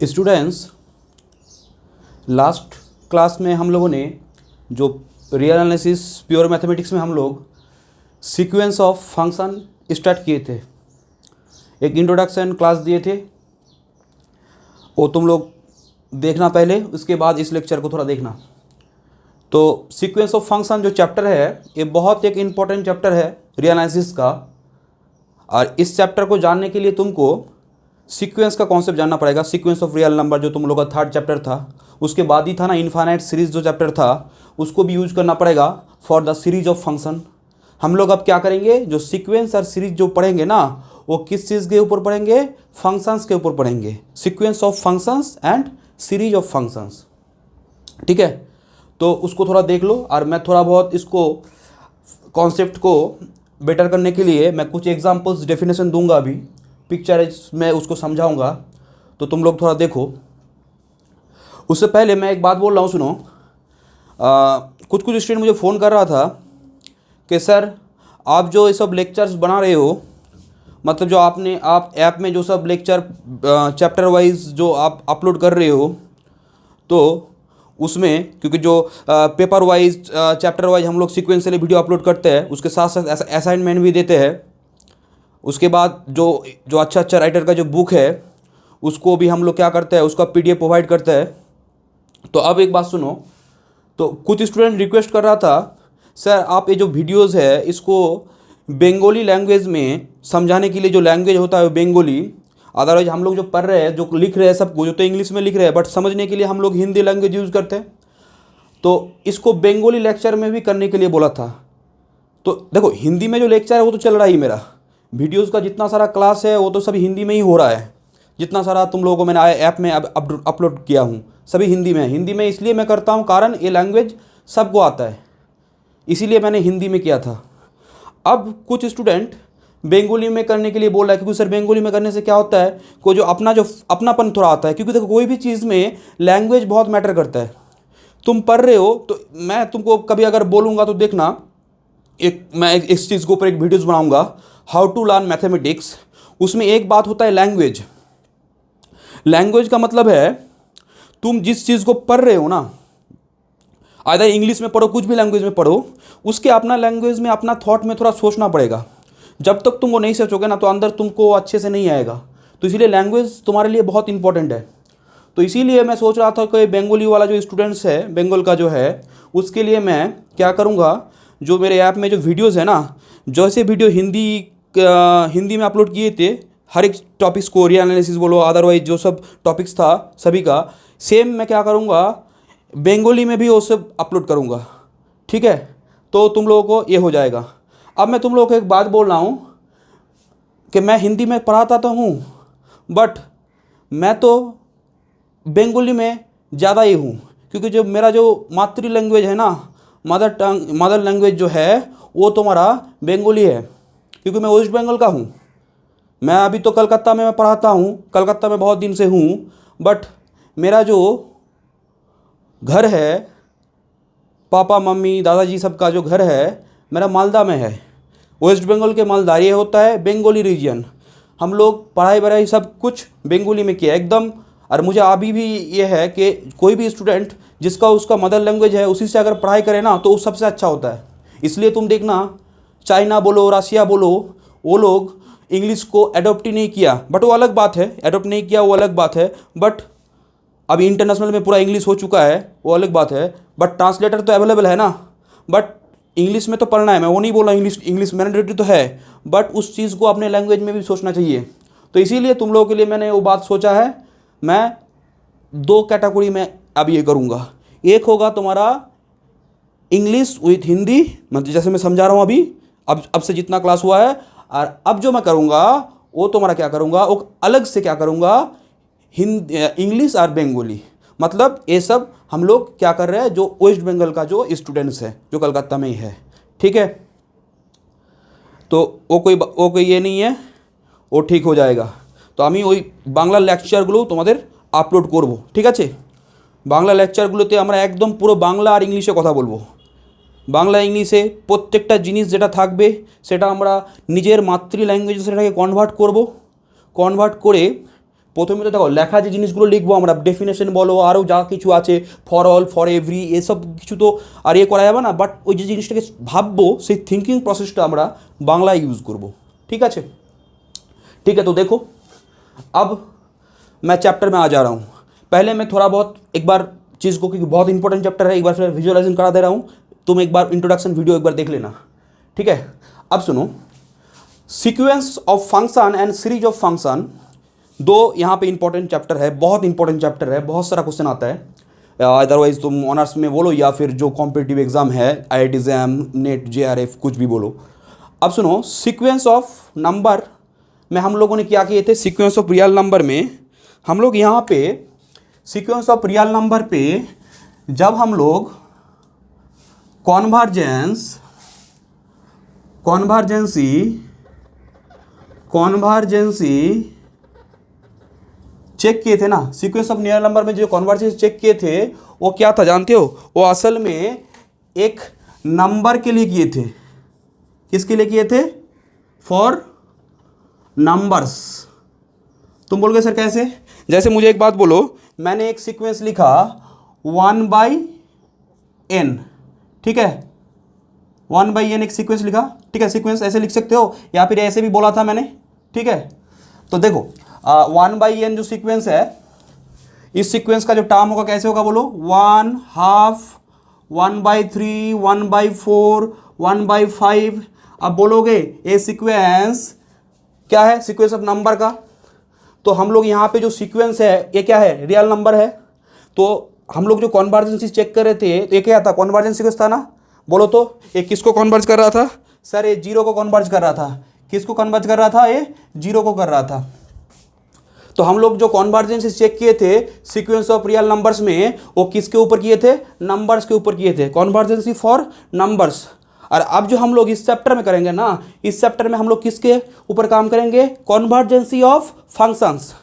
Students, last class में हम लोगों ने जो रियल एनालिसिस प्योर मैथमेटिक्स में हम लोग सीक्वेंस ऑफ फंक्शन स्टार्ट किए थे। एक इंट्रोडक्शन क्लास दिए थे, वो तुम लोग देखना पहले, उसके बाद इस लेक्चर को थोड़ा देखना। तो सीक्वेंस ऑफ फंक्शन जो चैप्टर है ये बहुत एक इम्पॉर्टेंट चैप्टर है रियल एनालिसिस का, और इस चैप्टर को जानने के लिए तुमको सीक्वेंस का कॉन्सेप्ट जानना पड़ेगा। सीक्वेंस ऑफ रियल नंबर जो तुम लोग का थर्ड चैप्टर था, उसके बाद ही था ना इनफाइनाइट सीरीज जो चैप्टर था, उसको भी यूज करना पड़ेगा for the series of function. हम लोग अब क्या करेंगे, जो सीक्वेंस और सीरीज जो पढ़ेंगे ना, वो किस चीज़ के ऊपर पढ़ेंगे, फंक्शंस के ऊपर पढ़ेंगे। Sequence of functions and series of functions, ठीक है। तो उसको थोड़ा देख लो, और मैं थोड़ा बहुत इसको कॉन्सेप्ट को बेटर करने के लिए मैं कुछ एग्जांपल्स डेफिनेशन दूंगा, अभी पिक्चर में उसको समझाऊंगा, तो तुम लोग थोड़ा देखो। उससे पहले मैं एक बात बोल रहा हूँ, सुनो। कुछ स्टूडेंट मुझे फ़ोन कर रहा था कि सर आप जो ये सब लेक्चर्स बना रहे हो, मतलब जो आप ऐप में जो सब लेक्चर चैप्टर वाइज जो आप अपलोड कर रहे हो, तो उसमें क्योंकि जो पेपर वाइज चैप्टर वाइज हम लोग सीक्वेंशियली वीडियो अपलोड करते हैं, उसके साथ साथ असाइनमेंट भी देते हैं। उसके बाद जो अच्छा राइटर का जो बुक है उसको भी हम लोग क्या करते हैं, उसका PDF प्रोवाइड करते हैं। तो अब एक बात सुनो, तो कुछ स्टूडेंट रिक्वेस्ट कर रहा था, सर आप ये जो वीडियोस है इसको बंगाली लैंग्वेज में समझाने के लिए, जो लैंग्वेज होता है वो बंगाली, अदरवाइज हम लोग जो पढ़ रहे हैं, जो लिख रहे हैं सबको, जो तो इंग्लिश में लिख रहे हैं, बट समझने के लिए हम लोग हिंदी लैंग्वेज यूज़ करते हैं। तो इसको बंगाली लेक्चर में भी करने के लिए बोला था। तो देखो, हिंदी में जो लेक्चर है वो तो चल रहा ही, मेरा वीडियोज़ का जितना सारा क्लास है वो तो सभी हिंदी में ही हो रहा है। जितना सारा तुम लोगों को मैंने ऐप में अपलोड किया हूँ सभी हिंदी में। हिंदी में इसलिए मैं करता हूँ कारण ये लैंग्वेज सबको आता है, इसीलिए मैंने हिंदी में किया था। अब कुछ स्टूडेंट बंगाली में करने के लिए बोल रहा है, क्योंकि सर बंगाली में करने से क्या होता है, जो अपनापन थोड़ा आता है। क्योंकि देखो, कोई भी चीज़ में लैंग्वेज बहुत मैटर करता है। तुम पढ़ रहे हो तो मैं तुमको कभी अगर बोलूँगा तो देखना, मैं इस चीज़ के ऊपर एक वीडियोज़ बनाऊँगा, हाउ टू लर्न मैथमेटिक्स। उसमें एक बात होता है लैंग्वेज। लैंग्वेज का मतलब है तुम जिस चीज़ को पढ़ रहे हो ना, आइदर इंग्लिश में पढ़ो, कुछ भी लैंग्वेज में पढ़ो, उसके अपना लैंग्वेज में अपना थॉट में थोड़ा सोचना पड़ेगा। जब तक तुम वो नहीं सोचोगे ना, तो अंदर तुमको अच्छे से नहीं आएगा। तो इसीलिए लैंग्वेज तुम्हारे लिए बहुत इंपॉर्टेंट है। तो इसीलिए मैं सोच रहा था कि बंगाली वाला जो स्टूडेंट्स है, बंगाल का जो है, उसके लिए मैं क्या करूँगा, जो मेरे ऐप में जो वीडियोज़ है ना, जैसे वीडियो हिंदी में अपलोड किए थे, हर एक टॉपिक्स को, रियल एनालिसिस बोलो, अदरवाइज जो सब टॉपिक्स था सभी का, सेम मैं क्या करूँगा, बंगाली में भी वो सब अपलोड करूँगा, ठीक है। तो तुम लोगों को ये हो जाएगा। अब मैं तुम लोगों को एक बात बोल रहा हूँ कि मैं हिंदी में पढ़ाता तो हूँ, बट मैं तो बंगाली में ज़्यादा ही हूँ, क्योंकि जो मेरा जो मातृ लैंग्वेज है ना, मदर लैंग्वेज जो है वो तुम्हारा बंगाली है, क्योंकि मैं वेस्ट बंगाल का हूँ। मैं अभी तो कलकत्ता में मैं पढ़ाता हूँ, कलकत्ता में बहुत दिन से हूँ, बट मेरा जो घर है, पापा मम्मी दादाजी सबका जो घर है, मेरा मालदा में है, वेस्ट बंगाल के मालदा। ये होता है बंगाली रीजन। हम लोग पढ़ाई सब कुछ बंगाली में किया एकदम। और मुझे अभी भी ये है कि कोई भी स्टूडेंट जिसका उसका मदर लैंग्वेज है, उसी से अगर पढ़ाई करे ना, तो वो सबसे अच्छा होता है। इसलिए तुम देखना, चाइना बोलो, रसिया बोलो, वो लोग इंग्लिश को अडोप्ट ही नहीं किया, बट वो अलग बात है, अडोप्ट नहीं किया वो अलग बात है, बट अभी इंटरनेशनल में पूरा इंग्लिश हो चुका है, वो अलग बात है। बट ट्रांसलेटर तो अवेलेबल है ना, बट इंग्लिश में तो पढ़ना है। मैं वो नहीं बोल रहा इंग्लिश मैंडेटरी तो है, बट उस चीज़ को अपने लैंग्वेज में भी सोचना चाहिए। तो इसीलिए तुम लोगों के लिए मैंने वो बात सोचा है। मैं 2 कैटेगरी में अब ये करूँगा। एक होगा तुम्हारा इंग्लिश विथ हिंदी, मतलब जैसे मैं समझा रहा हूँ अभी, अब से जितना क्लास हुआ है, और अब जो मैं करूँगा वो तुम्हारा क्या करूँगा, वो अलग से क्या करूँगा, इंग्लिश और बंगाली। मतलब ये सब हम लोग क्या कर रहे हैं, जो वेस्ट बंगाल का जो स्टूडेंट्स है, जो कलकत्ता में ही है, ठीक है। तो वो कोई ये नहीं है, वो ठीक हो जाएगा। तो আমি ওই বাংলা লেকচারগুলো তোমাদের আপলোড করব, ঠিক আছে। বাংলা লেকচারগুলোতে আমরা একদম পুরো বাংলা আর ইংলিশে কথা বলবো। বাংলা ইংলিশে প্রত্যেকটা জিনিস যেটা থাকবে সেটা আমরা নিজের মাতৃ ল্যাঙ্গুয়েজে সেটাকে কনভার্ট করব। কনভার্ট করে প্রথমে তো দেখো লেখা যে জিনিসগুলো লিখবো আমরা, ডেফিনেশন বলো আরও যা কিছু আছে, ফর অল, ফর এভরি, এসব কিছু তো আর করা যাবে না, বাট ওই যে জিনিসটাকে ভাববো সেই থিঙ্কিং প্রসেসটা আমরা बांग्ला यूज़ करबो। ठीक है, ठीक है। तो देखो अब मैं चैप्टर में आ जा रहा हूँ। पहले मैं थोड़ा बहुत एक बार चीज़ को, क्योंकि बहुत इंपॉर्टेंट चैप्टर है, एक बार फिर विजुअलाइजेशन करा दे रहा हूँ, तुम एक बार इंट्रोडक्शन वीडियो एक बार देख लेना। ठीक है, अब सुनो, sequence of function and series of function, दो यहाँ पे इंपॉर्टेंट चैप्टर है, बहुत इंपॉर्टेंट चैप्टर है, बहुत सारा क्वेश्चन आता है। अदरवाइज तुम ऑनर्स में बोलो या फिर जो कॉम्पिटिटिव एग्जाम है, IIT एग्जाम, नेट, JRF, कुछ भी बोलो। अब सुनो, सीक्वेंस ऑफ नंबर में हम लोगों ने क्या किए थे, सीक्वेंस ऑफ रियल नंबर में हम लोग यहाँ पे सीक्वेंस ऑफ रियल नंबर पे जब हम लोग कॉन्वर्जेंसी चेक किए थे ना, सीक्वेंस ऑफ रियल नंबर में जो कॉन्वर्जेंसी चेक किए थे वो क्या था जानते हो, वो असल में एक नंबर के लिए किए थे। किसके लिए किए थे? For numbers. तुम बोलोगे सर कैसे? जैसे मुझे एक बात बोलो, मैंने एक सीक्वेंस लिखा 1/n, ठीक है, 1/n एक सीक्वेंस लिखा, ठीक है, सीक्वेंस ऐसे लिख सकते हो या फिर ऐसे भी बोला था मैंने। ठीक है, तो देखो 1/n जो सीक्वेंस है, इस सीक्वेंस का जो टर्म होगा कैसे होगा बोलो, 1/2, 1/3, 1/4, 1/5। अब बोलोगे ये सीक्वेंस क्या है, सीक्वेंस ऑफ नंबर का। तो हम लोग यहाँ पे जो सीक्वेंस है ये क्या है, रियल नंबर है। तो हम लोग जो कॉन्वर्जेंसी चेक कर रहे थे, ये क्या था, कॉन्वर्जेंस सीक्वेंस था ना। बोलो तो ये किसको कन्वर्ज कर रहा था? सर ये 0 को कन्वर्ज कर रहा था। किसको कन्वर्ज कर रहा था? ये 0 को कर रहा था। तो हम लोग जो कॉन्वर्जेंसी चेक किए थे सीक्वेंस ऑफ रियल नंबर्स में, वो किसके ऊपर किए थे? नंबर्स के ऊपर किए थे, कॉन्वर्जेंसी फॉर नंबर्स। और अब जो हम लोग इस चैप्टर में करेंगे ना, इस चैप्टर में हम लोग किसके ऊपर काम करेंगे? कॉन्वर्जेंसी ऑफ फंक्शंस।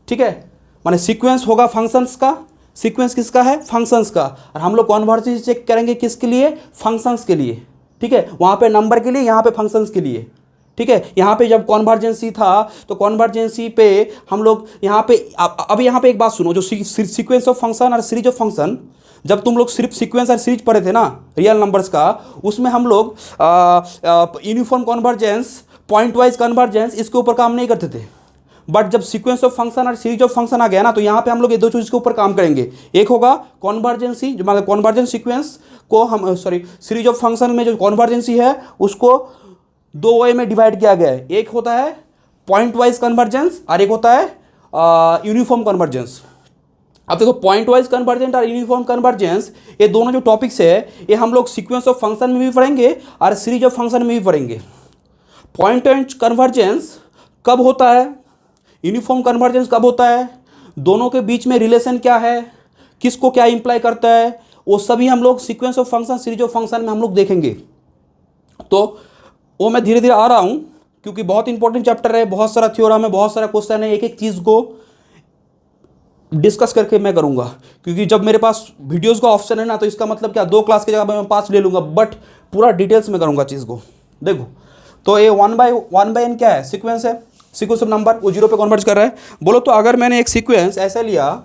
ठीक है, माने सीक्वेंस होगा फंक्शंस का, सीक्वेंस किसका है? फंक्शंस का। और हम लोग कॉन्वर्जेंसी चेक करेंगे किसके लिए? फंक्शंस के लिए। ठीक है, वहाँ पे नंबर के लिए, यहाँ पे फंक्शंस के लिए। ठीक है, यहाँ पे जब कॉन्वर्जेंसी था तो कॉन्वर्जेंसी पे हम लोग यहाँ पे, अब यहाँ पे एक बात सुनो, जो सीक्वेंस ऑफ फंक्शन और सीरीज ऑफ फंक्शन, जब तुम लोग सिर्फ सीक्वेंस और सीरीज पढ़े थे ना रियल नंबर्स का, उसमें हम लोग uniform convergence, point wise convergence, इसके ऊपर काम नहीं करते थे। बट जब सीक्वेंस ऑफ फंक्शन और सीरीज ऑफ फंक्शन आ गया ना, तो यहाँ पे हम लोग ये दो चीज़ के ऊपर काम करेंगे। एक होगा कॉन्वर्जेंसी, जो मतलब कॉन्वर्जेंस सीक्वेंस को हम सीरीज ऑफ फंक्शन में जो कॉन्वर्जेंसी है उसको दो वे में डिवाइड किया गया है। एक होता है पॉइंट वाइज कन्वर्जेंस और एक होता है यूनिफॉर्म कन्वर्जेंस। अब देखो, पॉइंट वाइज कन्वर्जेंस और यूनिफॉर्म कन्वर्जेंस, ये दोनों जो टॉपिक्स है ये हम लोग सीक्वेंस ऑफ फंक्शन में भी पढ़ेंगे और सीरीज ऑफ फंक्शन में भी पढ़ेंगे। पॉइंट वाइज कन्वर्जेंस कब होता है, यूनिफॉर्म कन्वर्जेंस कब होता है, दोनों के बीच में रिलेशन क्या है, किसको क्या इंप्लाई करता है, वो सभी हम लोग sequence of function, series of function में हम लोग देखेंगे। तो वो मैं धीरे धीरे आ रहा हूँ, क्योंकि बहुत इंपॉर्टेंट चैप्टर है, बहुत सारा थ्योरम है, बहुत सारा क्वेश्चन है, एक एक चीज़ को डिस्कस करके मैं करूँगा। क्योंकि जब मेरे पास वीडियोस का ऑप्शन है ना, तो इसका मतलब क्या, 2 क्लास की जगह मैं 5 ले लूँगा, बट पूरा डिटेल्स में करूँगा चीज़ को। देखो, तो ये 1/n क्या है, सीक्वेंस है, सीक्वेंस ऑफ नंबर, वो 0 पे कन्वर्ट कर रहा है। बोलो तो अगर मैंने एक सीक्वेंस ऐसे लिया,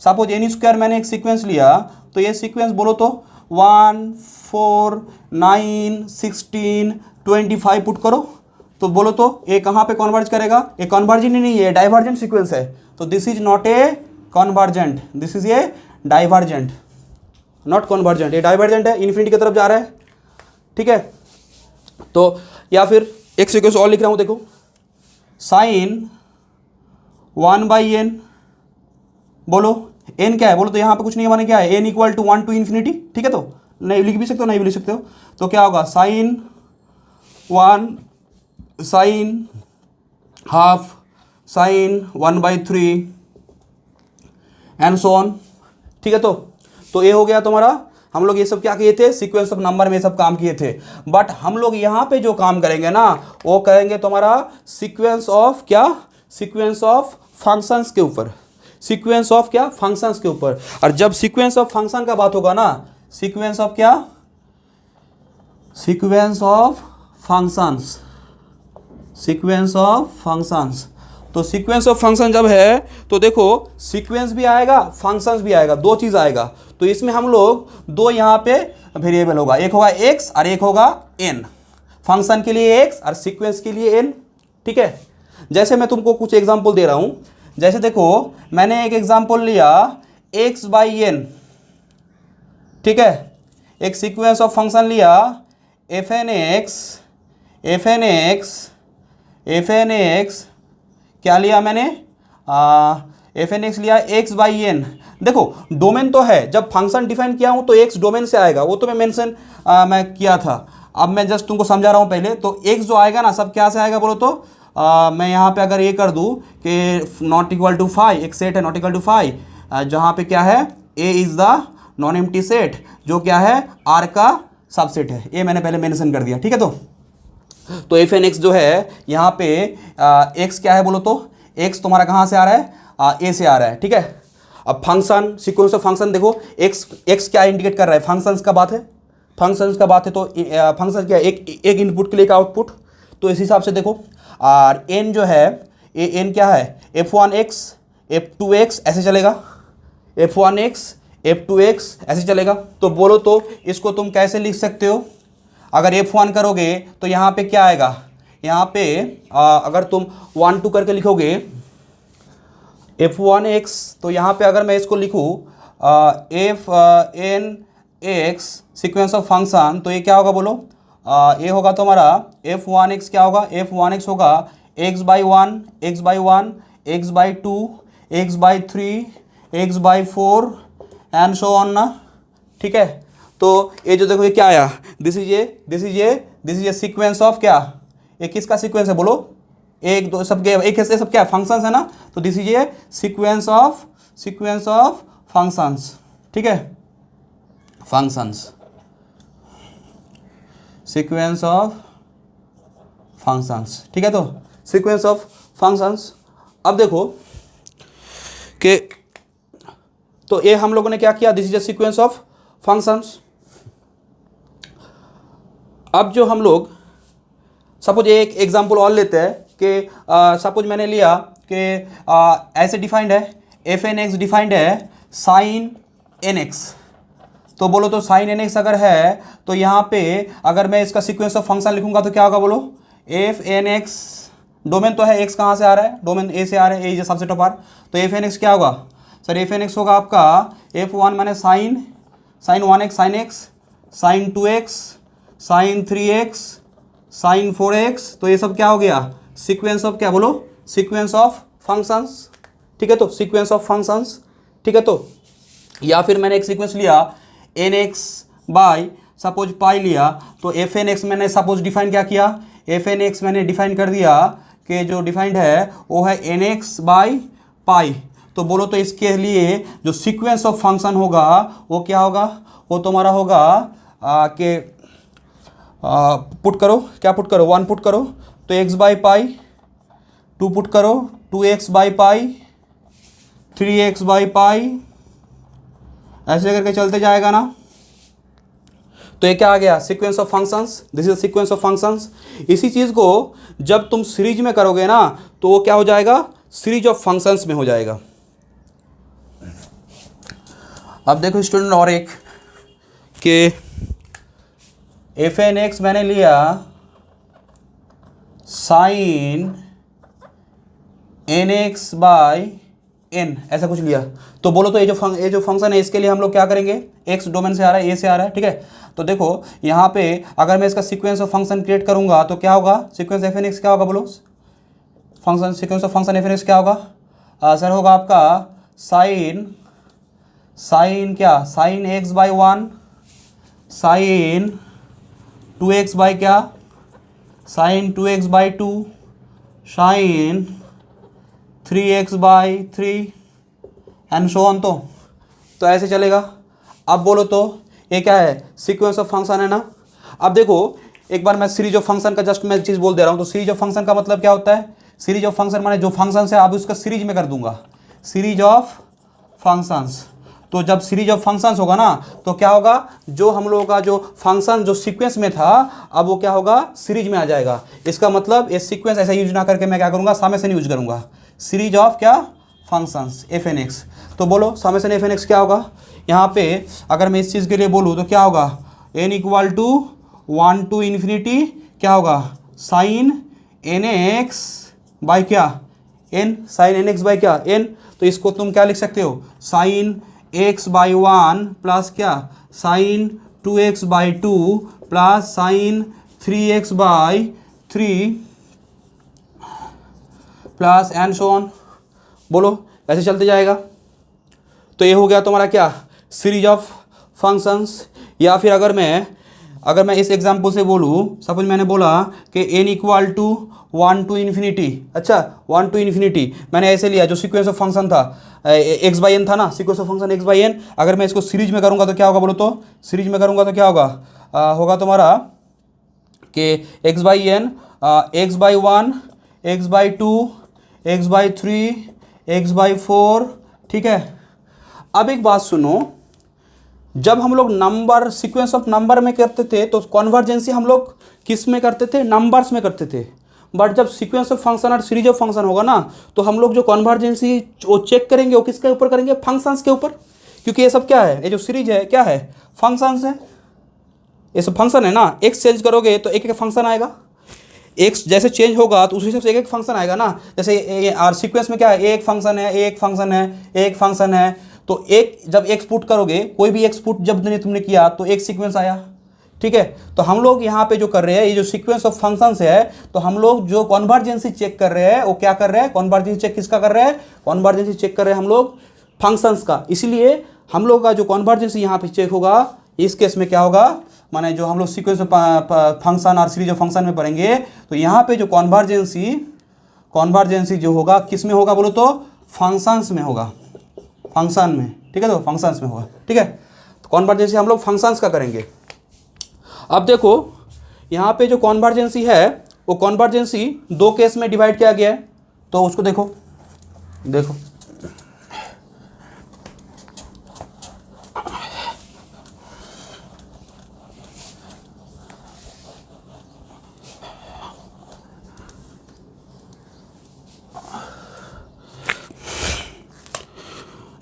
सपोज n² मैंने एक सीक्वेंस लिया, तो ये सीक्वेंस बोलो तो 1, 4, 9, 16, 25 पुट करो, तो बोलो तो ये कहाँ पे कन्वर्ज करेगा? ये कन्वर्जेंट ही नहीं है, डाइवर्जेंट सीक्वेंस है। तो this is not A convergent, this is a divergent, not convergent. ये डाइवर्जेंट है, इन्फिनिटी की तरफ जा रहा है। ठीक है, तो या फिर एक सीक्वेंस और लिख रहा हूँ, देखो, साइन 1/n, बोलो n क्या है? बोलो तो यहाँ पे कुछ नहीं है, माने क्या है, n = 1 to इन्फिनिटी। ठीक है, तो नहीं लिख भी सकते हो, नहीं भी लिख सकते हो। तो क्या होगा, sine 1, sine half, sine 1/3 and so on. ठीक है, तो ये हो गया तुम्हारा। हम लोग ये सब क्या किए थे, सीक्वेंस ऑफ नंबर में सब काम किए थे। बट हम लोग यहाँ पे जो काम करेंगे ना, वो करेंगे तुम्हारा सीक्वेंस ऑफ क्या, सीक्वेंस ऑफ फंक्शंस के ऊपर, सीक्वेंस ऑफ क्या, फंक्शंस के ऊपर। और जब सीक्वेंस ऑफ फंक्शन का बात होगा ना, सीक्वेंस ऑफ क्या, sequence of functions, sequence of functions, तो सीक्वेंस ऑफ फंक्शन जब है तो देखो सीक्वेंस भी आएगा, फंक्शंस भी आएगा, दो चीज़ आएगा। तो इसमें हम लोग दो यहाँ पे वेरिएबल होगा, एक होगा x और एक होगा n। फंक्शन के लिए x और सीक्वेंस के लिए n। ठीक है, जैसे मैं तुमको कुछ एग्जांपल दे रहा हूँ। जैसे देखो मैंने एक एग्जांपल लिया x/n। ठीक है, एक सीक्वेंस ऑफ फंक्शन लिया fn x क्या लिया मैंने, fn x लिया x/n। देखो डोमेन तो है, जब फंक्शन डिफाइन किया हूँ तो x डोमेन से आएगा, वो तो मैं मेंशन मैं किया था। अब मैं जस्ट तुमको समझा रहा हूँ पहले। तो x जो आएगा ना सब क्या से आएगा बोलो तो मैं यहाँ पे अगर ये कर दूँ कि नॉट इक्वल टू 5, एक सेट है नॉट इक्वल टू 5, जहाँ पे क्या है a is the non empty set जो क्या है R का सबसेट है, ये मैंने पहले मेंशन कर दिया। ठीक है, तो fn x जो है यहाँ पे x क्या है बोलो तो x तुम्हारा कहाँ से आ रहा है, a से आ रहा है। ठीक है, अब फंक्शन सीक्वेंस ऑफ फंक्शन देखो x क्या इंडिकेट कर रहा है, फंक्शंस का बात है, फंक्शंस का बात है। तो फंक्शन क्या है, एक इनपुट के लिए एक आउटपुट। तो इस हिसाब से देखो और n जो है n क्या है f1x f2x ऐसे चलेगा, f1x f2x ऐसे चलेगा। तो बोलो तो इसको तुम कैसे लिख सकते हो, अगर f1 करोगे तो यहाँ पे क्या आएगा, यहाँ पे अगर तुम 1 2 करके लिखोगे f1x, तो यहाँ पे अगर मैं इसको लिखूँ fn(x) सीक्वेंस ऑफ फंक्शन, तो ये क्या होगा बोलो, ये होगा तुम्हारा f1x क्या होगा, f1x होगा x/1 x/1 x/2 x/3 x/4 and so on ना। ठीक है, तो ये जो देखो ये क्या आया, this is a sequence of क्या, ये किसका सीक्वेंस है बोलो, एक दो सबके एक ऐसे सब क्या फंक्शंस है ना। तो this is a sequence of functions. ठीक है, फंक्शंस, सीक्वेंस ऑफ फंक्शंस। ठीक है, तो सीक्वेंस ऑफ फंक्शंस। अब देखो कि तो ये हम लोगों ने क्या किया, this is a sequence of functions. अब जो हम लोग सपोज एक एग्जांपल और लेते हैं कि सपोज मैंने लिया कि ऐसे डिफाइंड है fn(x) डिफाइंड है sin nx। तो बोलो तो sin nx अगर है तो यहाँ पे अगर मैं इसका सीक्वेंस ऑफ फंक्शन लिखूंगा तो क्या होगा बोलो, fn(x) डोमेन तो है, x कहाँ से आ रहा है, डोमेन a से आ रहा है, a is subset of R। तो fn(x) क्या होगा सर, fn(x) होगा आपका f1 माने sin 1x sin x sin 2x sin 3x sin 4x। तो ये सब क्या हो गया, सीक्वेंस ऑफ क्या बोलो, सीक्वेंस ऑफ फंक्शंस। ठीक है, तो सीक्वेंस ऑफ फंक्शंस। ठीक है, तो या फिर मैंने एक सीक्वेंस लिया nx बाय सपोज पाई लिया, तो fn(x) मैंने सपोज डिफाइन क्या किया, fn(x) मैंने डिफाइन कर दिया कि जो डिफाइंड है वो है nx बाय पाई। तो बोलो तो इसके लिए जो सीक्वेंस ऑफ फंक्शन होगा वो क्या होगा, वो तुम्हारा होगा कि पुट करो, क्या पुट करो, 1 पुट करो तो x/पाई, 2 पुट करो 2x/पाई 3x/पाई, ऐसे करके चलते जाएगा ना। तो ये क्या आ गया, sequence of functions. This is sequence of functions. इसी चीज़ को जब तुम सीरीज में करोगे ना तो वो क्या हो जाएगा, सीरीज ऑफ फंक्शंस में हो जाएगा। अब देखो स्टूडेंट और एक कि fn(x) मैंने लिया sin nx/n ऐसा कुछ लिया। तो बोलो तो ये जो फंक्शन है इसके लिए हम लोग क्या करेंगे, x डोमेन से आ रहा है, a से आ रहा है। ठीक है, तो देखो यहाँ पे अगर मैं इसका सीक्वेंस ऑफ फंक्शन क्रिएट करूँगा तो क्या होगा, सीक्वेंस fn(x) क्या होगा बोलो, function sequence of function fn(x) क्या होगा सर, होगा आपका sin क्या, sin x/1 sin 2x by क्या, sin 2x/2 sin 3x/3 and so on. तो ऐसे चलेगा। अब बोलो तो ये क्या है, सीक्वेंस ऑफ फंक्शन है ना। अब देखो एक बार मैं सीरीज ऑफ फंक्शन का जस्ट मैं चीज़ बोल दे रहा हूँ। तो सीरीज ऑफ फंक्शन का मतलब क्या होता है, सीरीज ऑफ फंक्शन माने जो फंक्शन है अब उसका सीरीज में कर दूंगा, सीरीज ऑफ फंक्शंस। तो जब सीरीज ऑफ फंक्शंस होगा ना तो क्या होगा, जो हम लोगों का जो फंक्शन जो सीक्वेंस में था अब वो क्या होगा, सीरीज में आ जाएगा। इसका मतलब ये सीक्वेंस ऐसा यूज ना करके मैं क्या करूँगा, समेशन यूज करूँगा। सीरीज ऑफ क्या फंक्शंस एफ एन एक्स। तो बोलो समेशन एफ एन एक्स क्या होगा। यहाँ पे अगर मैं इस चीज़ के लिए बोलूँ तो क्या होगा, n equal to 1 to infinity क्या होगा साइन एन एक्स बाई क्या n, sine n x by क्या n। तो इसको तुम क्या लिख सकते हो, साइन एक्स बाई 1 प्लस क्या sine 2x by 2 plus sine 3x by 3 plus and so on. बोलो ऐसे चलते जाएगा। तो ये हो गया तुम्हारा क्या सीरीज ऑफ फंक्शंस। या फिर अगर मैं इस एग्जाम्पल से बोलूँ, सपोज मैंने बोला कि n equal to 1 to infinity, अच्छा 1 to इन्फिनिटी मैंने ऐसे लिया, जो सीक्वेंस ऑफ फंक्शन था x बाई एन था ना, sequence of function x by n. अगर मैं इसको सीरीज में करूँगा तो क्या होगा बोलो, तो सीरीज में करूँगा तो क्या होगा, होगा तुम्हारा कि x by n x by 1 x by 2 x by 3 x by 4, ठीक है। अब एक बात सुनो, जब हम लोग नंबर सीक्वेंस ऑफ नंबर में करते थे तो कन्वर्जेंसी हम लोग किस में करते थे, नंबर्स में करते थे। बट जब सीक्वेंस ऑफ फंक्शन और सीरीज ऑफ फंक्शन होगा ना, तो हम लोग जो कन्वर्जेंसी वो चेक करेंगे वो किसके ऊपर करेंगे, फंक्शंस के ऊपर। क्योंकि ये सब क्या है, ये जो सीरीज है क्या है, फंक्शंस है। ये सब फंक्शन है ना, एक्स चेंज करोगे तो एक एक फंक्शन आएगा, एक्स जैसे चेंज होगा तो उस हिसाब से एक एक फंक्शन आएगा ना। जैसे आर सीक्वेंस में क्या है, एक फंक्शन है एक फंक्शन है एक फंक्शन है। तो एक जब एक्स पुट करोगे, कोई भी एक्स पुट जब तुमने किया तो एक सीक्वेंस आया, ठीक है। तो हम लोग यहाँ पे जो कर रहे हैं, ये जो सीक्वेंस ऑफ फंक्शंस है, तो हम लोग जो कन्वर्जेंसी चेक कर रहे हैं वो क्या कर रहे हैं, कन्वर्जेंसी चेक किसका कर रहे हैं, कन्वर्जेंसी चेक कर रहे हैं हम लोग फंक्शंस का। इसलिए हम लोग का जो कन्वर्जेंसी यहाँ पे चेक होगा, इस केस में क्या होगा, माने जो हम लोग सीक्वेंस ऑफ फंक्शन और सीरीज ऑफ फंक्शन में पढ़ेंगे, तो यहाँ पे जो कन्वर्जेंसी जो होगा किस में होगा बोलो, तो फंक्शंस में होगा, फंक्शन में, ठीक है। तो फंक्शंस में होगा, ठीक है। तो कन्वर्जेंसी हम लोग फंक्शंस का करेंगे। अब देखो यहाँ पे जो कन्वर्जेंसी है वो कन्वर्जेंसी दो केस में डिवाइड किया गया है, तो उसको देखो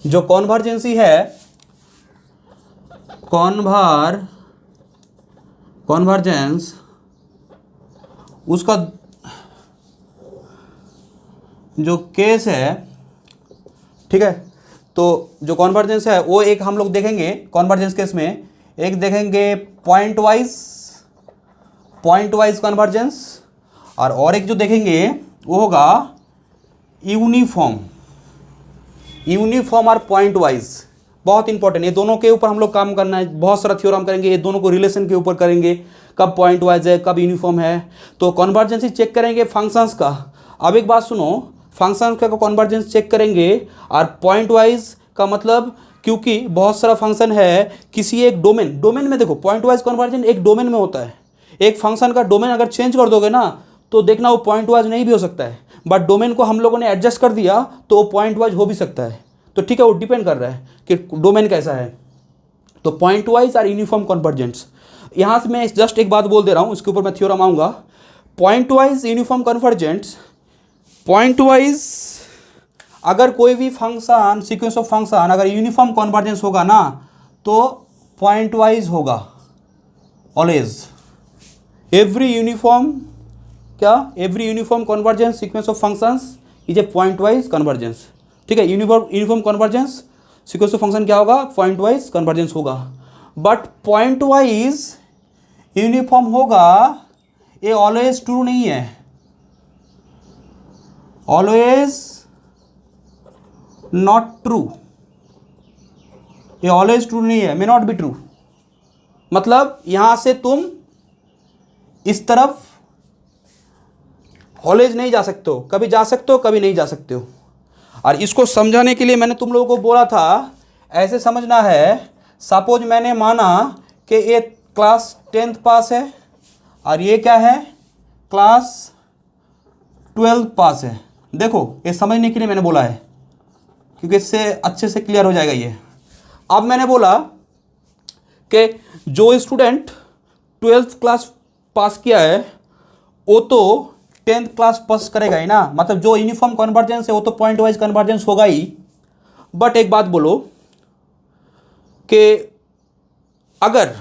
जो कन्वर्जेंसी है, कन्वर्जेंस उसका जो केस है, ठीक है। तो जो कन्वर्जेंस है वो एक हम लोग देखेंगे कन्वर्जेंस केस में, एक देखेंगे पॉइंट वाइज कन्वर्जेंस, और एक जो देखेंगे वो होगा यूनिफॉर्म और पॉइंट वाइज। बहुत इंपॉर्टेंट, ये दोनों के ऊपर हम लोग काम करना है, बहुत सारा थ्योरम करेंगे, ये दोनों को रिलेशन के ऊपर करेंगे, कब पॉइंट वाइज है कब यूनिफॉर्म है। तो कन्वर्जेंसी चेक करेंगे फंक्शंस का। अब एक बात सुनो, फंक्शंस का कन्वर्जेंस चेक करेंगे और पॉइंट वाइज का मतलब, क्योंकि बहुत सारा फंक्शन है किसी एक डोमेन में, देखो पॉइंट वाइज कन्वर्जेंस एक डोमेन में होता है। एक फंक्शन का डोमेन अगर चेंज कर दोगे ना, तो देखना वो पॉइंट वाइज नहीं भी हो सकता है, बट डोमेन को हम लोगों ने एडजस्ट कर दिया तो वो पॉइंट वाइज हो भी सकता है। तो ठीक है, वो डिपेंड कर रहा है कि डोमेन कैसा है। तो पॉइंट वाइज और यूनिफॉर्म कन्वर्जेंस, यहाँ से मैं जस्ट एक बात बोल दे रहा हूँ, इसके ऊपर मैं थ्योरम आऊँगा। Point wise uniform convergence, point wise अगर कोई भी फंक्शन सीक्वेंस ऑफ फंक्शन अगर यूनिफॉर्म कन्वर्जेंस होगा ना, तो पॉइंट वाइज होगा always. Every uniform convergence sequence of functions is a point wise convergence, ठीक है। Uniform convergence sequence of function क्या होगा, पॉइंट वाइज कन्वर्जेंस होगा। बट पॉइंट वाइज यूनिफॉर्म होगा, ये ऑलवेज ट्रू नहीं है, ऑलवेज नॉट ट्रू, ये ऑलवेज ट्रू नहीं है, मे नॉट बी ट्रू। मतलब यहां से तुम इस तरफ ऑलवेज नहीं जा सकते हो, कभी जा सकते हो कभी नहीं जा सकते हो। और इसको समझाने के लिए मैंने तुम लोगों को बोला था, ऐसे समझना है, सपोज मैंने माना कि ये क्लास 10th पास है और ये क्या है, क्लास 12th पास है। देखो ये समझने के लिए मैंने बोला है, क्योंकि इससे अच्छे से क्लियर हो जाएगा ये। अब मैंने बोला कि जो स्टूडेंट 12th क्लास पास किया है वो तो 10th क्लास पास करेगा ही ना, मतलब जो यूनिफॉर्म कन्वर्जेंस है वो तो पॉइंट वाइज कन्वर्जेंस होगा ही। बट एक बात बोलो कि अगर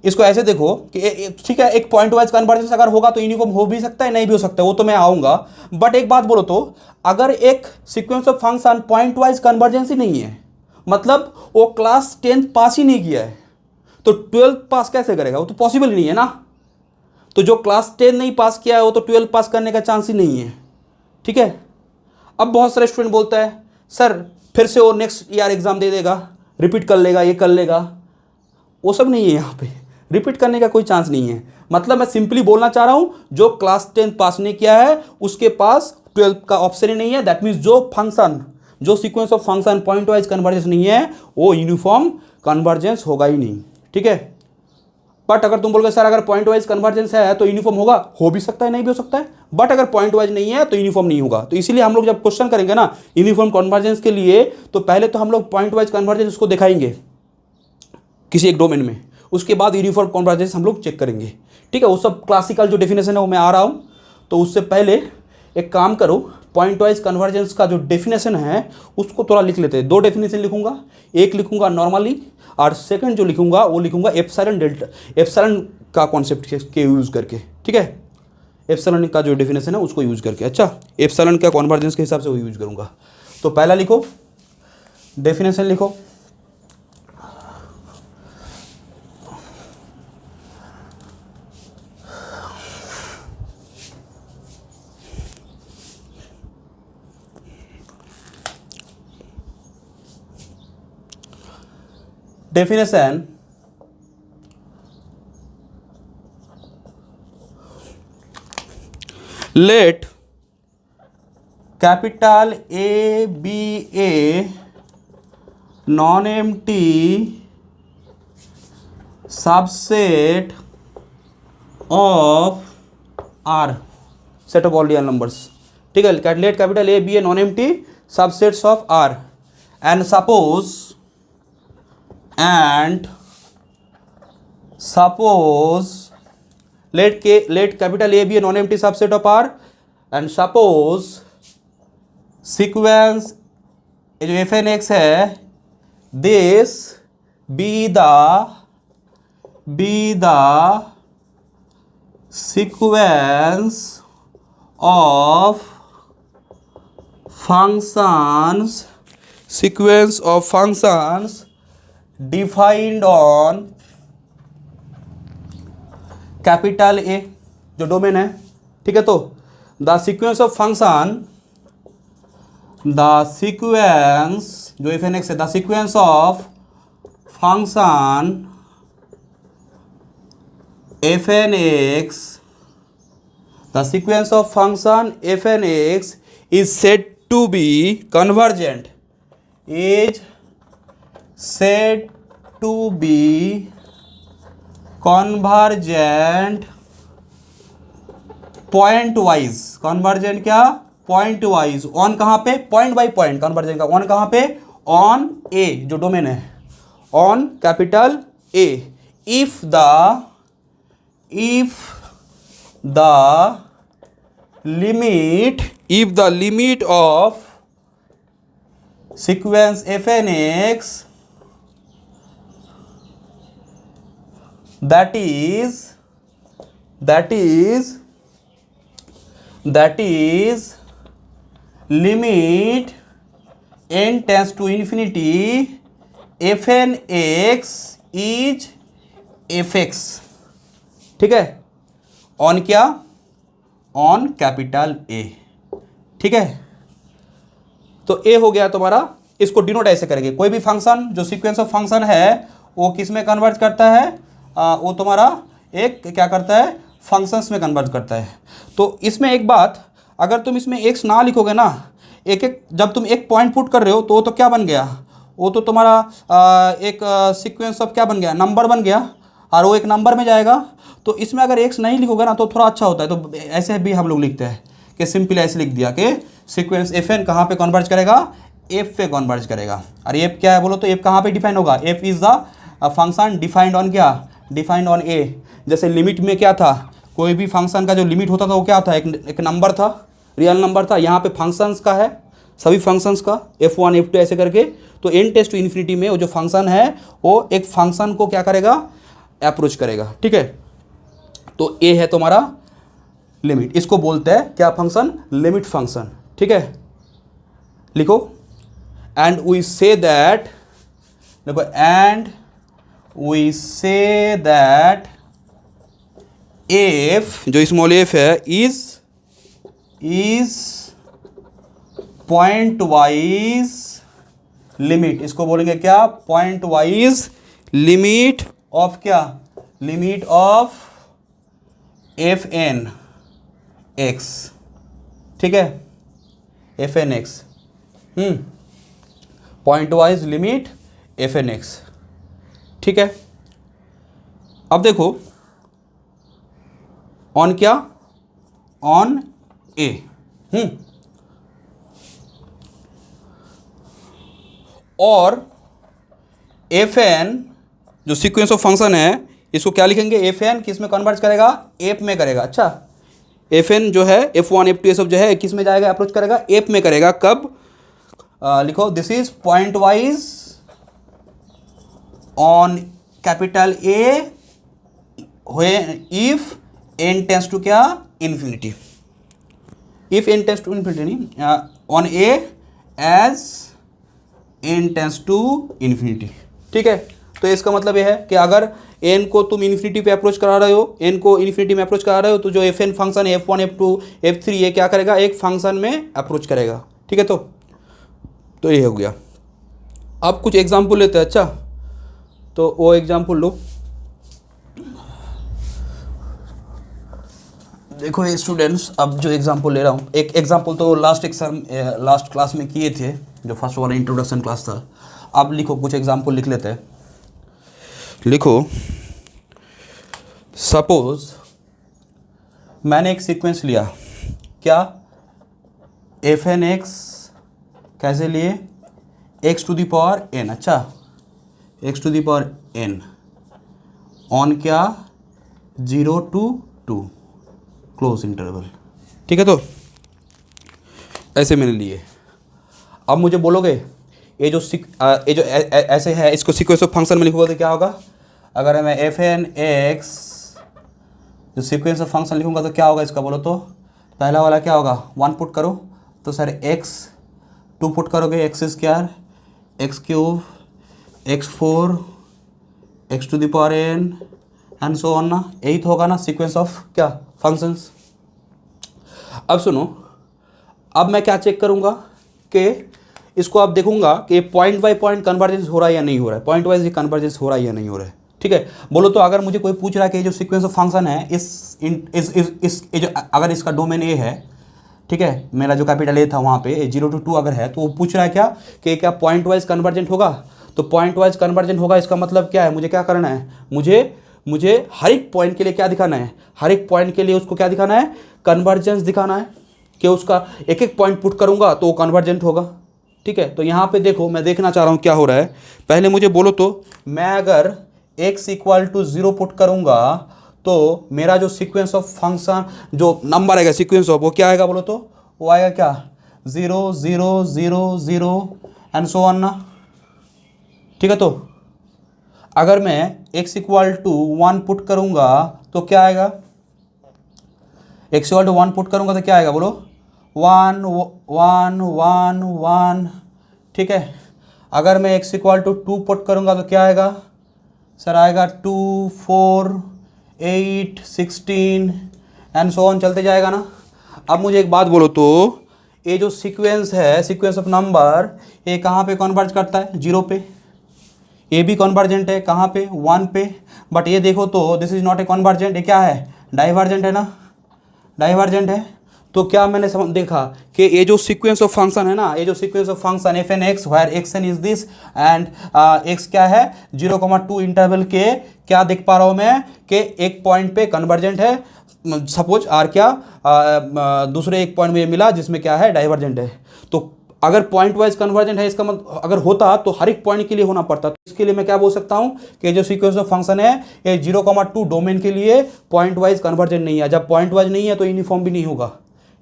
इसको ऐसे देखो कि ठीक है, एक पॉइंट वाइज कन्वर्जेंस अगर होगा तो यूनिफॉर्म हो भी सकता है, नहीं भी हो सकता है, वो तो मैं आऊँगा। बट एक बात बोलो, तो अगर एक sequence of function point wise convergence ही नहीं है, मतलब वो क्लास 10th पास ही नहीं किया है, तो 12th पास कैसे करेगा? वो तो पॉसिबल ही नहीं है ना। तो जो क्लास 10 नहीं पास किया है वो तो 12th पास करने का चांस ही नहीं है। ठीक है। अब बहुत सारे स्टूडेंट बोलता है सर फिर से वो नेक्स्ट ईयर एग्जाम दे देगा, रिपीट कर लेगा, ये कर लेगा। वो सब नहीं है, यहाँ पे रिपीट करने का कोई चांस नहीं है। मतलब मैं सिंपली बोलना चाह रहा हूँ, जो क्लास 10 पास नहीं किया है उसके पास 12th का ऑप्शन ही नहीं है। दैट मीन्स जो फंक्शन, जो sequence of function point wise convergence नहीं है वो यूनिफॉर्म कन्वर्जेंस होगा ही नहीं। ठीक है। बट अगर तुम बोलोगे सर अगर पॉइंट वाइज कन्वर्जेंस है तो यूनिफॉर्म होगा, हो भी सकता है, नहीं भी हो सकता है। बट अगर पॉइंट वाइज नहीं है तो यूनिफॉर्म नहीं होगा। तो इसीलिए हम लोग जब क्वेश्चन करेंगे ना यूनिफॉर्म कन्वर्जेंस के लिए, तो पहले तो हम लोग पॉइंट वाइज कन्वर्जेंस को दिखाएंगे किसी एक डोमेन में, उसके बाद यूनिफॉर्म कन्वर्जेंस हम लोग चेक करेंगे। ठीक है। वो सब क्लासिकल जो डेफिनेशन है वो मैं आ रहा हूँ। तो उससे पहले एक काम करो, पॉइंट वाइज कन्वर्जेंस का जो डेफिनेशन है उसको थोड़ा लिख लेते हैं। 2 डेफिनेशन लिखूंगा, एक लिखूंगा नॉर्मली और सेकंड जो लिखूंगा वो लिखूंगा एप्सिलॉन डेल्टा, एप्सिलॉन का कॉन्सेप्ट के यूज़ करके। ठीक है। एप्सिलॉन का जो डेफिनेशन है उसको यूज़ करके। अच्छा, एप्सिलॉन का कन्वर्जेंस के हिसाब से वो यूज़ करूंगा। तो पहला लिखो, डेफिनेशन लिखो। Definition: let capital A be a non-empty subset of R, set of all real numbers. ठीक है। let capital A be a non-empty subsets of R and suppose let capital A be a non-empty subset of R and suppose sequence जो fnx है this be the sequence of functions defined on capital A जो domain है। ठीक है। तो the sequence of function, the sequence जो F N X है, the sequence of function F N X, the sequence of function F N x is said to be convergent, is said to be convergent point wise. Convergent क्या? Point wise. On कहाँ पे? Point by point. Convergent का on कहाँ पे? On A जो domain है, on capital A. If the limit of sequence fnx that is limit n tends to infinity fnx is fx। ठीक है। ऑन क्या? ऑन कैपिटल ए। ठीक है। तो ए हो गया तुम्हारा। इसको डिनोट ऐसे करेंगे, कोई भी फंक्शन जो सीक्वेंस ऑफ फंक्शन है वो किस में कन्वर्ट करता है? वो तुम्हारा एक क्या करता है? फंक्शंस में कन्वर्ट करता है। तो इसमें एक बात, अगर तुम इसमें एक्स ना लिखोगे ना, जब तुम एक पॉइंट पुट कर रहे हो तो क्या बन गया? वो तो तुम्हारा एक सीक्वेंस ऑफ क्या बन गया? नंबर बन गया, और वो एक नंबर में जाएगा। तो इसमें अगर एक्स नहीं लिखोगे ना तो थोड़ा अच्छा होता है। तो ऐसे भी हम लोग लिखते हैं कि सिंपल ऐसे लिख दिया कि सीक्वेंस एफ एन कहाँ पे कन्वर्ज करेगा? एफ पे कन्वर्ज करेगा। और एफ क्या है बोलो तो? एफ कहाँ पे डिफाइन होगा? F is the function defined on क्या? डिफाइंड ऑन ए। जैसे लिमिट में क्या था? कोई भी फंक्शन का जो लिमिट होता था वो क्या था, एक नंबर था, रियल नंबर था। यहाँ पे फंक्शंस का है, सभी फंक्शंस का f1 f2 ऐसे करके। तो n टेस्ट टू इन्फिनिटी में वो जो फंक्शन है वो एक फंक्शन को क्या करेगा, अप्रोच करेगा, ठीक है। तो ये है तुम्हारा लिमिट, इसको बोलते हैं क्या फंक्शन, लिमिट फंक्शन, ठीक है। लिखो एंड वी से दैट, देखो and we say that f, जो स्मॉल एफ है, इज पॉइंट वाइज लिमिट, इसको बोलेंगे क्या, पॉइंट वाइज लिमिट ऑफ क्या, limit of f N x, ठीक है, f N x, pointwise limit f N x, ठीक है। अब देखो ऑन क्या, ऑन ए, और एफ एन जो सीक्वेंस ऑफ फंक्शन है इसको क्या लिखेंगे, एफ एन किस में कन्वर्ट करेगा, एफ में करेगा। अच्छा, एफ एन जो है f1 f2 ये सब जो है किस में जाएगा, अप्रोच करेगा, एफ में करेगा। कब, लिखो this is point wise on capital A if n tends to क्या, infinity, if n tends to infinity नहीं, on A as n tends to infinity, ठीक है। तो इसका मतलब यह है कि अगर n को तुम इन्फिनिटी पे अप्रोच करा रहे हो, n को इन्फिनिटी में अप्रोच करा रहे हो, तो जो fn फंक्शन है f1 f2 f3 ये क्या करेगा, एक फंक्शन में अप्रोच करेगा, ठीक है। तो ये हो गया। अब कुछ एग्जाम्पल लेते हैं। अच्छा, तो वो एग्जाम्पल लो। देखो ये स्टूडेंट्स, अब जो एग्जाम्पल ले रहा हूँ, एक एग्जाम्पल तो लास्ट क्लास में किए थे, जो फर्स्ट वाला इंट्रोडक्शन क्लास था। अब लिखो, कुछ एग्जाम्पल लिख लेते हैं। लिखो, सपोज मैंने एक सीक्वेंस लिया, क्या, एफ एन एक्स, कैसे लिए, X to the power N, अच्छा, X to the power N on क्या, 0 to 2 क्लोज इंटरवल, ठीक है। तो ऐसे मैंने लिए। अब मुझे बोलोगे ये जो ऐसे है, इसको सीक्वेंस ऑफ फंक्शन में लिखोगे तो क्या होगा, अगर मैं एफ एन एक्स जो सीक्वेंस ऑफ फंक्शन लिखूंगा तो क्या होगा इसका, बोलो तो। पहला वाला क्या होगा, 1 पुट करो तो सर एक्स, 2 पुट करोगे x square, x cube, x4, x to the power n and so on ना, यही तो होगा ना सीक्वेंस ऑफ क्या, फंक्शंस। अब सुनो, अब मैं क्या चेक करूंगा कि इसको आप देखूंगा कि पॉइंट बाय पॉइंट कन्वर्जेंस हो रहा है या नहीं हो रहा है, पॉइंट वाइज कन्वर्जेंस हो रहा है या नहीं हो रहा है, ठीक है। बोलो तो अगर मुझे कोई पूछ रहा है कि जो सीक्वेंस ऑफ फंक्शन है इस जो अगर इसका डोमेन ए है, ठीक है, मेरा जो कैपिटल ए था वहाँ पे 0 to 2 अगर है, तो वो पूछ रहा है क्या कि क्या पॉइंट वाइज कन्वर्जेंट होगा। तो पॉइंट वाइज कन्वर्जेंट होगा, इसका मतलब क्या है, मुझे क्या करना है, मुझे हर एक पॉइंट के लिए क्या दिखाना है, हर एक पॉइंट के लिए उसको क्या दिखाना है, कन्वर्जेंस दिखाना है, कि उसका एक एक पॉइंट पुट करूँगा तो वो कन्वर्जेंट होगा, ठीक है। तो यहाँ पे देखो, मैं देखना चाह रहा हूँ क्या हो रहा है। पहले मुझे बोलो तो, मैं अगर x = 0 पुट करूँगा तो मेरा जो सीक्वेंस ऑफ फंक्शन जो नंबर आएगा सीक्वेंस ऑफ, वो क्या आएगा बोलो तो, वो आएगा क्या, 0 0 0 0 एंड सो ऑन ना, ठीक है। तो अगर मैं x = 1 पुट करूँगा तो क्या आएगा, x = 1 पुट करूँगा तो क्या आएगा बोलो, 1 1 1 1, ठीक है। अगर मैं x = 2 पुट करूँगा तो क्या आएगा सर, आएगा 2 4 8 16 एंड सो ऑन, चलते जाएगा ना। अब मुझे एक बात बोलो तो, ये जो सीक्वेंस है, सीक्वेंस ऑफ नंबर, ये कहाँ पे कन्वर्ज करता है, 0 पे। ये भी कन्वर्जेंट है कहाँ पे, 1 पे। बट ये देखो तो this is not A convergent, ये क्या है, डाइवर्जेंट है ना, डाइवर्जेंट है। तो क्या मैंने देखा कि ये जो सीक्वेंस ऑफ फंक्शन है ना, ये जो sequence of function F N x where x n is this and x क्या है 0,2 इंटरवल के, क्या देख पा रहा हूँ मैं कि एक पॉइंट पे कन्वर्जेंट है, सपोज आर क्या दूसरे एक पॉइंट में मिला जिसमें क्या है, डाइवर्जेंट है। तो अगर पॉइंट वाइज कन्वर्जेंट है, इसका मतलब अगर होता तो हर एक पॉइंट के लिए होना पड़ता। तो इसके लिए मैं क्या बोल सकता हूँ कि जो सीक्वेंस ऑफ फंक्शन है ये 0,2 डोमेन के लिए पॉइंट वाइज कन्वर्जेंट नहीं है। जब पॉइंट वाइज नहीं है तो यूनिफॉर्म भी नहीं होगा।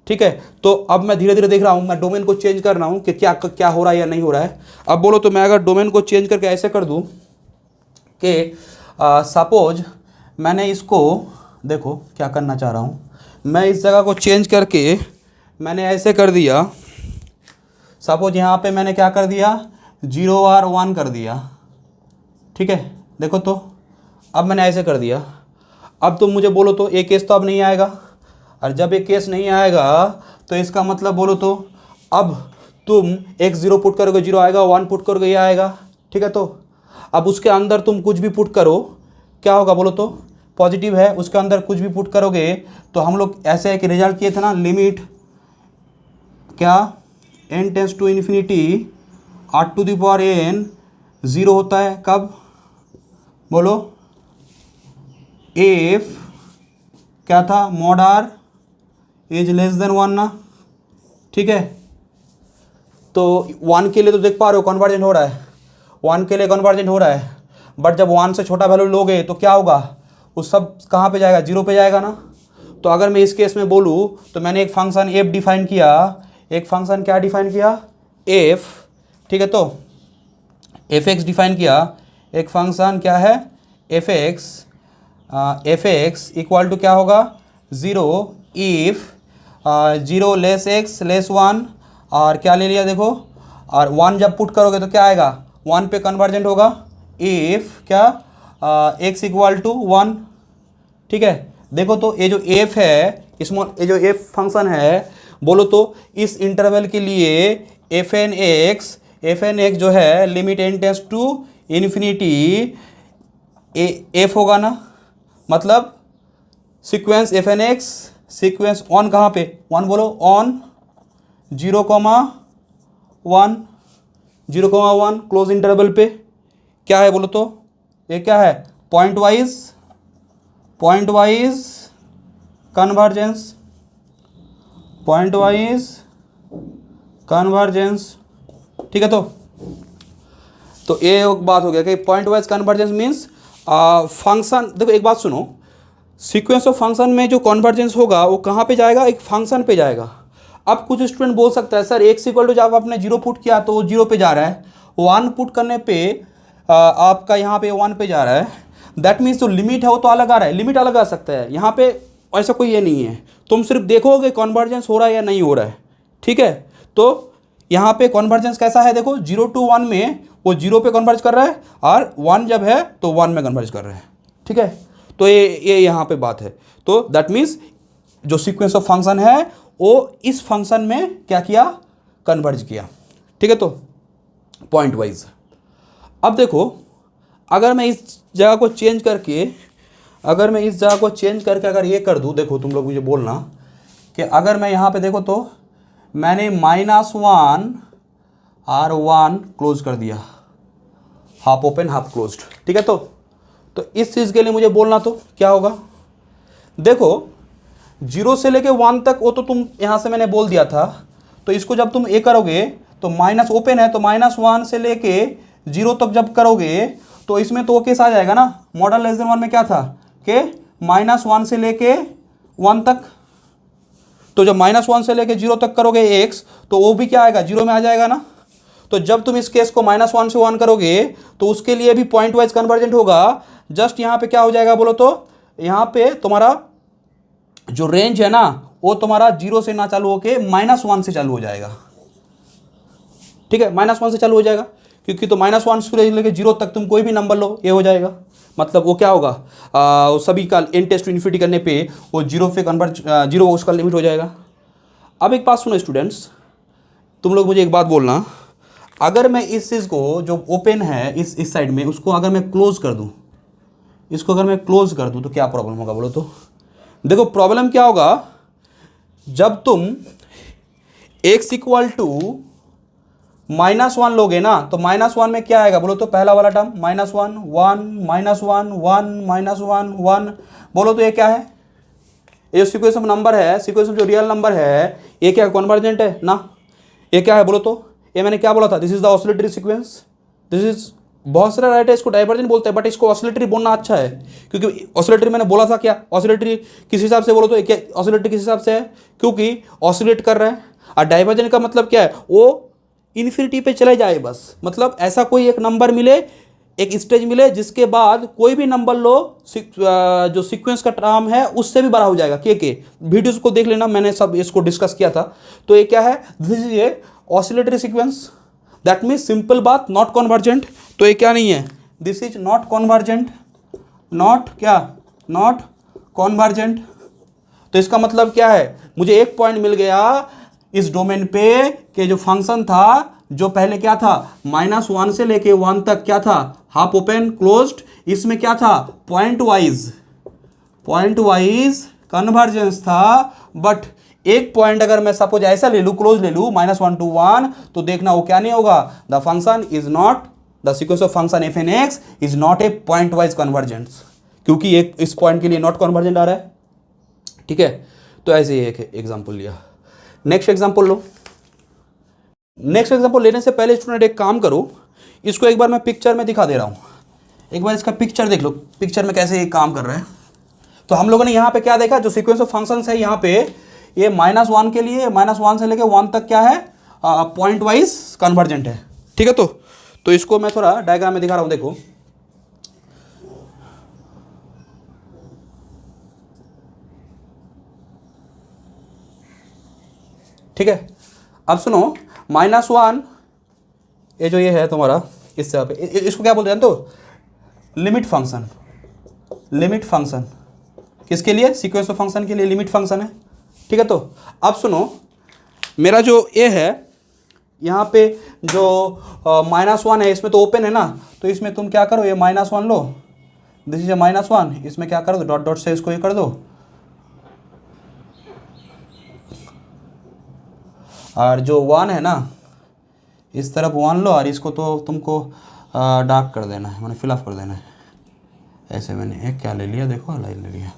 ठीक है, तो अब मैं धीरे धीरे देख रहा हूँ, मैं डोमेन को चेंज कर रहा हूँ कि क्या क्या हो रहा है या नहीं हो रहा है। अब बोलो तो मैं अगर डोमेन को चेंज करके ऐसे कर दूँ कि सपोज मैंने इसको, देखो क्या करना चाह रहा हूँ, मैं इस जगह को चेंज करके मैंने ऐसे कर दिया। सपोज यहाँ पे मैंने क्या कर दिया, 0 और 1 कर दिया। ठीक है, देखो तो अब मैंने ऐसे कर दिया। अब तुम मुझे बोलो तो एक केस तो अब नहीं आएगा, और जब एक केस नहीं आएगा तो इसका मतलब बोलो तो अब तुम एक 0 पुट करोगे 0 आएगा, 1 पुट करोगे ये आएगा। ठीक है, तो अब उसके अंदर तुम कुछ भी पुट करो क्या होगा बोलो तो, पॉजिटिव है, उसके अंदर कुछ भी पुट करोगे तो हम लोग ऐसे एक रिजल्ट किए थे ना, लिमिट क्या n tends to infinity r⁴n 0 होता है कब बोलो, इफ क्या था, mod r is less than 1 ना। ठीक है, तो 1 के लिए तो देख पा रहे हो कन्वर्जेंट हो रहा है, 1 के लिए कन्वर्जेंट हो रहा है, बट जब 1 से छोटा वैल्यू लोगे तो क्या होगा, वो सब कहाँ पे जाएगा, 0 पे जाएगा ना। तो अगर मैं इस केस में बोलूँ तो मैंने एक फंक्शन f डिफाइन किया, एक फंक्शन क्या डिफाइन किया, f। ठीक है, तो f(x) डिफाइन किया, एक फंक्शन क्या है f(x), f(x) इक्वल टू क्या होगा 0 इफ 0 लेस x लेस 1, और क्या ले लिया देखो, और 1 जब पुट करोगे तो क्या आएगा, 1 पे कन्वर्जेंट होगा इफ क्या x इक्वल टू 1। ठीक है, देखो तो ये जो f है, स्मॉल ये जो f फंक्शन है बोलो तो इस इंटरवल के लिए fn(x) जो है limit n tends to infinity f होगा ना, मतलब सीक्वेंस fn(x) सीक्वेंस ऑन कहाँ पे, 1 बोलो, ऑन 0,1 0,1 क्लोज इंटरवल पे क्या है बोलो तो, ये क्या है, point wise convergence, point wise convergence. ठीक है, तो ये एक बात हो गया कि point wise convergence means function. देखो एक बात सुनो, सीक्वेंस ऑफ फंक्शन में जो कन्वर्जेंस होगा वो कहाँ पे जाएगा, एक फंक्शन पे जाएगा। अब कुछ स्टूडेंट बोल सकता है सर x इक्वल टू जब आपने 0 पुट किया तो वो 0 पे जा रहा है, 1 पुट करने पे आपका यहाँ पे 1 पे जा रहा है, दैट मीन्स जो लिमिट है वो तो अलग आ रहा है। लिमिट अलग आ सकता है, यहाँ पे ऐसा कोई ये नहीं है, तुम सिर्फ देखोगे कन्वर्जेंस हो रहा है या नहीं हो रहा है। ठीक है, तो यहाँ पे कन्वर्जेंस कैसा है देखो, 0 to 1 में वो 0 पे कन्वर्ज कर रहा है, और 1 जब है तो 1 में कन्वर्ज कर रहा है। ठीक है, तो ये यहाँ पे बात है। तो दैट मीन्स जो सीक्वेंस ऑफ फंक्शन है वो इस फंक्शन में क्या किया, कन्वर्ज किया। ठीक है, तो पॉइंट वाइज। अब देखो अगर मैं इस जगह को चेंज करके, अगर अगर ये कर दूँ, देखो तुम लोग मुझे बोलना कि अगर मैं यहाँ पे देखो तो मैंने -1 और 1 क्लोज कर दिया, हाफ ओपन हाफ क्लोज्ड। ठीक है, तो इस चीज़ के लिए मुझे बोलना तो क्या होगा, देखो 0 से लेके 1 तक वो तो तुम यहाँ से मैंने बोल दिया था, तो इसको जब तुम करोगे तो माइनस ओपन है तो -1 से लेके 0 तक जब करोगे तो इसमें तो वो केस आ जाएगा ना, मॉडल लेस देन 1 में क्या था कि -1 से लेके 1 तक, तो जब -1 से लेके 0 तक करोगे x तो वो भी क्या आएगा, 0 में आ जाएगा ना। तो जब तुम इस केस को -1 से 1 करोगे तो उसके लिए भी पॉइंट वाइज कन्वर्जेंट होगा। जस्ट यहाँ पे क्या हो जाएगा बोलो तो, यहाँ पे तुम्हारा जो रेंज है ना वो तुम्हारा 0 से ना चालू होके -1 से चालू हो जाएगा। ठीक है, -1 से चालू हो जाएगा, क्योंकि तो -1 से लेके 0 तक तुम कोई भी नंबर लो ये हो जाएगा। मतलब वो क्या होगा, सभी का n टेंस टू इन्फिनिटी करने पे वो 0 पे कन्वर्ज, 0 उसका लिमिट हो जाएगा। अब एक बात सुनो स्टूडेंट्स, तुम लोग मुझे एक बात बोलना, अगर मैं इस चीज़ को जो ओपन है इस साइड में उसको अगर मैं क्लोज कर दूं, इसको अगर मैं क्लोज कर दूं तो क्या प्रॉब्लम होगा बोलो तो, देखो प्रॉब्लम क्या होगा, जब तुम x इक्वल टू -1 लोगे ना तो -1 में क्या आएगा बोलो तो, पहला वाला टर्म -1 -1 -1 बोलो तो ये क्या है, ये सीक्वेंस ऑफ नंबर है, सीक्वेंस ऑफ जो रियल नंबर है ये क्या कन्वर्जेंट है ना, ये क्या है बोलो तो, ये मैंने क्या बोला था, this is the oscillatory sequence, this is, बहुत सारा राइट है इसको डाइवर्जेंट बोलते हैं, बट इसको ऑसिलेटरी बोलना अच्छा है, क्योंकि ऑसिलेटरी मैंने बोला था क्या, ऑसिलेटरी किस हिसाब से बोलो तो क्या ऑसिलेटरी किस हिसाब से है, क्योंकि ऑसिलेट कर रहा है। और डाइवर्जेंट का मतलब क्या है, वो इन्फिनिटी पे चले जाए बस, मतलब ऐसा कोई एक नंबर मिले, एक स्टेज मिले जिसके बाद कोई भी नंबर लो, जो सीक्वेंस का टर्म है उससे भी बड़ा हो जाएगा। के वीडियोस को देख लेना, मैंने सब इसको डिस्कस किया था। तो ये क्या है, this is a oscillatory sequence, that means simple बात, नॉट कॉन्वर्जेंट। तो ये क्या नहीं है, this is not convergent, not क्या, नॉट कॉन्वर्जेंट। तो इसका मतलब क्या है, मुझे एक पॉइंट मिल गया इस डोमेन पे कि जो फंक्शन था, जो पहले क्या था, -1 से लेके 1 तक क्या था, हाफ ओपन क्लोज्ड, इसमें क्या था, पॉइंट वाइज कन्वर्जेंस था। बट एक पॉइंट अगर मैं सपोज ऐसा ले लूँ, क्लोज ले लूँ -1 to 1, तो देखना वो क्या नहीं होगा, the function is not, the sequence of function F N x is not a point wise convergence, क्योंकि एक इस पॉइंट के लिए नॉट कन्वर्जेंट आ रहा है। ठीक है, तो ऐसे ही एक एग्जाम्पल लिया। नेक्स्ट एग्जाम्पल लो। नेक्स्ट एग्जाम्पल लेने से पहले स्टूडेंट एक काम करो, इसको एक बार मैं पिक्चर में दिखा दे रहा हूँ, एक बार इसका पिक्चर देख लो, पिक्चर में कैसे ये काम कर रहा है। तो हम लोगों ने यहाँ पे क्या देखा, जो सीक्वेंस ऑफ फंक्शंस है यहाँ पे, ये -1 के लिए, -1 से लेके 1 तक क्या है, पॉइंट वाइज कन्वर्जेंट है। ठीक है, तो इसको मैं थोड़ा डायग्राम में दिखा रहा हूँ, देखो। ठीक है, अब सुनो, -1 ये जो ये है तुम्हारा, इससे आप इसको क्या बोलते हैं तो, लिमिट फंक्शन। लिमिट फंक्शन किसके लिए, सीक्वेंस ऑफ फंक्शन के लिए लिमिट फंक्शन है। ठीक है, तो अब सुनो, मेरा जो ए है यहाँ पे, जो -1 है, इसमें तो ओपन है ना, तो इसमें तुम क्या करो, ये -1 लो, दिस इज -1, इसमें क्या कर दो, डॉट डॉट से इसको ये कर दो, और जो 1 है ना, इस तरफ 1 लो, और इसको तो तुमको डार्क कर देना है, मैंने फिलअप कर देना है। ऐसे मैंने एक क्या ले लिया, देखो लाइन ले लिया,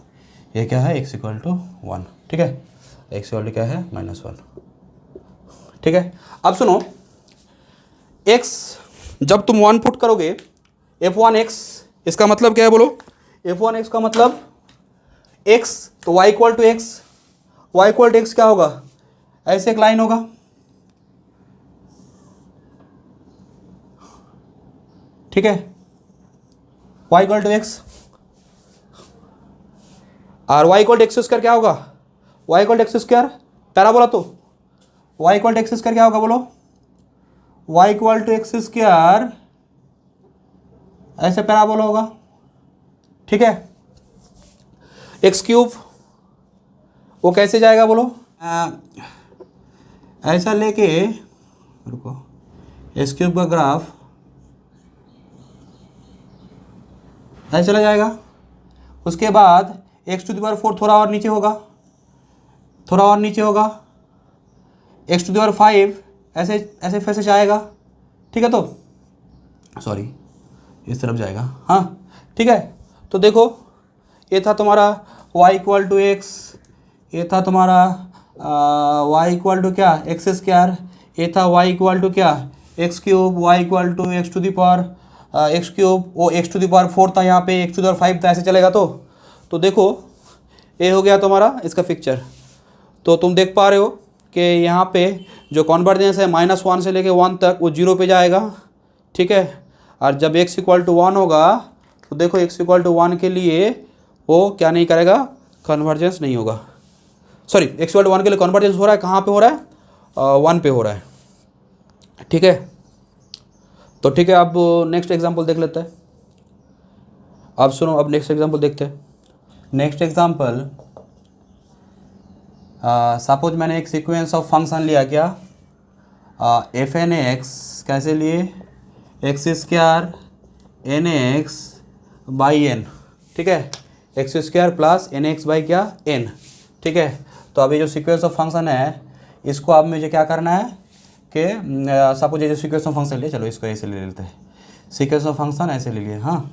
ये क्या है, x = 1। ठीक है, x = क्या है, -1। ठीक है, अब सुनो, x जब तुम 1 पुट करोगे, f1x, इसका मतलब क्या है बोलो, f1x का मतलब x, तो y = x, y = x क्या होगा, ऐसे एक लाइन होगा। ठीक है, y = x, और y = x² क्या होगा, y = x², पैराबोला, तो y = x² क्या होगा बोलो, y = x², ऐसे पैराबोला होगा। ठीक है, x³ वो कैसे जाएगा बोलो, ऐसा लेके, रुको, x³ का ग्राफ ऐसे चला जाएगा, उसके बाद x⁴ थोड़ा और नीचे होगा, थोड़ा और नीचे होगा, x⁵ ऐसे ऐसे फिर से जाएगा। ठीक है, तो सॉरी, इस तरफ जाएगा, हाँ। ठीक है, तो देखो, ये था तुम्हारा y = x, ये था तुम्हारा y = क्या, x², ये था y = क्या, x³ y = x⁴, वो x⁴ था, यहाँ पे x⁵ था, ऐसे चलेगा। तो देखो, ये हो गया तुम्हारा इसका पिक्चर। तो तुम देख पा रहे हो कि यहाँ पे जो कन्वर्जेंस है -1 से लेके 1 तक, वो 0 पे जाएगा। ठीक है, और जब x = 1 होगा, तो देखो x = 1 के लिए वो क्या नहीं करेगा, कन्वर्जेंस नहीं होगा। सॉरी, x = 1 के लिए कन्वर्जेंस हो रहा है, कहाँ पे हो रहा है, 1 पे हो रहा है। ठीक है, तो ठीक है, अब नेक्स्ट एग्जांपल देख लेते हैं। अब सुनो, अब नेक्स्ट एग्जांपल देखते हैं। नेक्स्ट एग्जांपल, सपोज मैंने एक सीक्वेंस ऑफ फंक्शन लिया, क्या, f(n(x) कैसे लिए, x² nx/n। ठीक है, x² + nx/क्या, n। ठीक है, तो अभी जो सीक्वेंस ऑफ फंक्शन है, इसको अब मुझे क्या करना है कि सपोज ये जो सीक्वेंस ऑफ फंक्शन लिए, चलो इसको ऐसे ले लेते हैं, सीक्वेंस ऑफ फंक्शन ऐसे ले लिए। हाँ,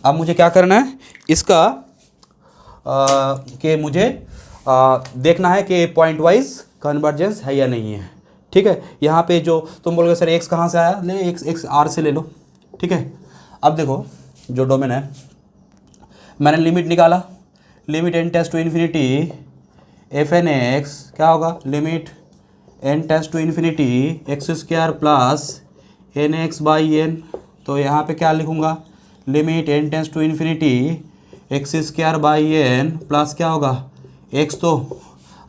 अब मुझे क्या करना है, इसका कि मुझे देखना है कि पॉइंट वाइज कन्वर्जेंस है या नहीं है। ठीक है। यहाँ पे जो तुम बोलोगे सर एक्स कहाँ से आया, ले एक्स आर से ले लो, ठीक है। अब देखो जो डोमेन है, मैंने लिमिट निकाला, limit n tends to infinity f N x क्या होगा, limit n tends to infinity x square plus n x by n. तो यहाँ पे क्या लिखूँगा, limit n tends to infinity x square by n plus क्या होगा एक्स। तो